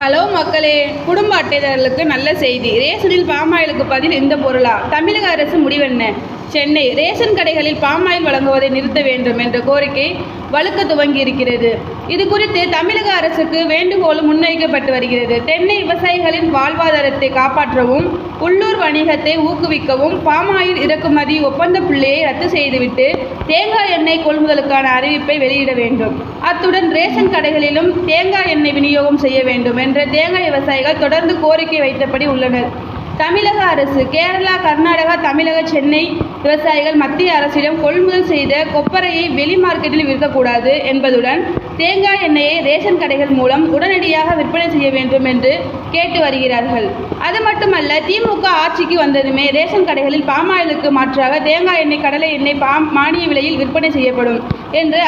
Hello மக்களே, குடும்ப அட்டைதாரர்களுக்கு நல்ல செய்தி. ரேஷனில் பாமாயிலுக்கு பதில் இந்த பொருளா? தமிழக அரசு முடிவென்ன? சென்னை ரேஷன் கடைகளில் பாமாயில் வழங்குவதை நிறுத்த வேண்டும் என்ற கோரிக்கை வலுக்க துவங்கியிருக்கிறது. இது குறித்து தமிழக அரசுக்கு வேண்டுகோளும் முன்வைக்கப்பட்டு வருகிறது. தென்னை விவசாயிகளின் வாழ்வாதாரத்தை காப்பாற்றவும் உள்ளூர் வணிகத்தை ஊக்குவிக்கவும் பாமாயில் இறக்குமதி ஒப்பந்த புள்ளியை ரத்து செய்துவிட்டு தேங்காய் எண்ணெய் கொள்முதலுக்கான அறிவிப்பை வெளியிட வேண்டும். அத்துடன் ரேஷன் கடைகளிலும் தேங்காய் எண்ணெய் விநியோகம் செய்ய வேண்டும் என்று தேங்காய் விவசாயிகள் தொடர்ந்து கோரிக்கை வைத்தபடி உள்ளனர். தமிழக அரசு கேரளா, கர்நாடகா, தமிழக, சென்னை விவசாயிகள் மத்திய அரசிடம் கொள்முதல் செய்த கொப்பரையை வெளி மார்க்கெட்டில் விற்கக்கூடாது என்பதுடன் தேங்காய் எண்ணெயை ரேஷன் கடைகள் மூலம் உடனடியாக விற்பனை செய்ய வேண்டும் என்று கேட்டு வருகிறார்கள். அது மட்டுமல்ல, திமுக ஆட்சிக்கு வந்ததுமே ரேஷன் கடைகளில் பாமாயிலுக்கு மாற்றாக தேங்காய் எண்ணெய், கடலை எண்ணெய் மானிய விலையில் விற்பனை செய்யப்படும் என்று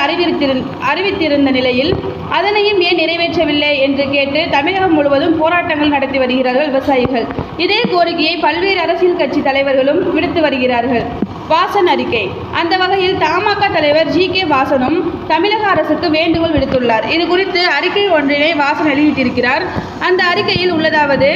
அறிவித்திருந்த நிலையில் அதனையும் ஏன் நிறைவேற்றவில்லை என்று கேட்டு தமிழகம் முழுவதும் போராட்டங்கள் நடத்தி வருகிறார்கள் விவசாயிகள். இதே கோரிக்கையை பல்வேறு அரசியல் கட்சி தலைவர்களும் விடுத்து வருகிறார்கள். வாசன் அறிக்கை. அந்த வகையில் தமாக தலைவர் GK வாசனும் தமிழக அரசுக்கு வேண்டுகோள் விடுத்துள்ளார். இது குறித்து அறிக்கை ஒன்றினை வாசன் வெளியிட்டிருக்கிறார். அந்த அறிக்கையில் உள்ளதாவது: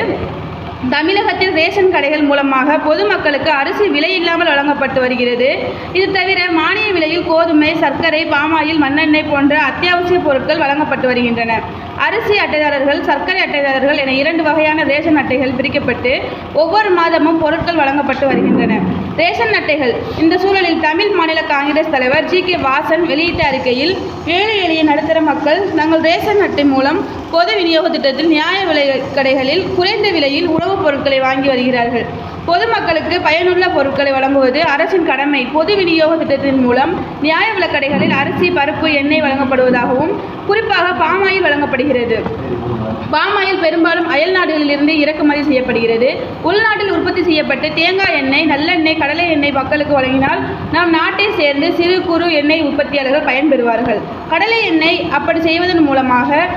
தமிழகத்தில் ரேஷன் கடைகள் மூலமாக பொதுமக்களுக்கு அரிசி விலையில்லாமல் வழங்கப்பட்டு வருகிறது. இது தவிர மானிய விலையில் கோதுமை, சர்க்கரை, பாமாயில், மண்ணெண்ணெய் போன்ற அத்தியாவசிய பொருட்கள் வழங்கப்பட்டு வருகின்றன. அரிசி அட்டைதாரர்கள், சர்க்கரை அட்டைதாரர்கள் என 2 வகையான ரேஷன் அட்டைகள் பிரிக்கப்பட்டு ஒவ்வொரு மாதமும் பொருட்கள் வழங்கப்பட்டு வருகின்றன. ரேஷன் அட்டைகள். இந்த சூழலில் தமிழ் மாநில காங்கிரஸ் தலைவர் GK வாசன் வெளியிட்ட அறிக்கையில், ஏழை எளிய நடுத்தர மக்கள் தங்கள் ரேஷன் அட்டை மூலம் பொது விநியோக திட்டத்தில் நியாய விலை கடைகளில் குறைந்த விலையில் உணவுப் பொருட்களை வாங்கி வருகிறார்கள். பொதுமக்களுக்கு பயனுள்ள பொருட்களை வழங்குவது அரசின் கடமை. பொது விநியோக திட்டத்தின் மூலம் நியாய விலை கடைகளில் அரிசி, பருப்பு, எண்ணெய் வழங்கப்படுவதாகவும் குறிப்பாக பாமாயில் வழங்கப்படுகிறது. பாமாயில் பெரும்பாலும் அயல் நாடுகளிலிருந்து இறக்குமதி செய்யப்படுகிறது. உள்நாட்டில் உற்பத்தி செய்யப்பட்டு தேங்காய் எண்ணெய், நல்லெண்ணெய், கடலை எண்ணெய் மக்களுக்கு வழங்கினால் நம் நாட்டை சேர்ந்து சிறு குறு எண்ணெய் உற்பத்தியாளர்கள் பயன்பெறுவார்கள். கடலை எண்ணெய் அப்படி செய்வதன் மூலமாக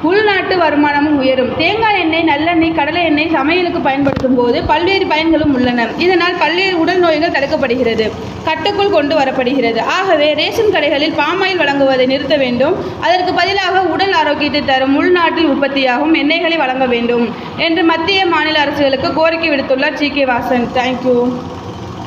உள்நாட்டு வருமானமும் உயரும். தேங்காய் எண்ணெய், நல்லெண்ணெய், கடலை எண்ணெய் சமையலுக்கு பயன்படுத்தும் போது பல்வேறு பயன்களும் உள்ளன. இதனால் பல்வேறு உடல் நோய்கள் தடுக்கப்படுகிறது, கட்டுக்குள் கொண்டு வரப்படுகிறது. ஆகவே ரேஷன் கடைகளில் பாமாயில் வழங்குவதை நிறுத்த வேண்டும். அதற்கு பதிலாக உடல் ஆரோக்கியத்தை தரும் உள்நாட்டில் உற்பத்தியாகும் எண்ணெய்களை வழங்க வேண்டும் என்று மத்திய, மாநில அரசுகளுக்கு கோரிக்கை விடுத்துள்ளார் GK வாசன். தேங்க்யூ.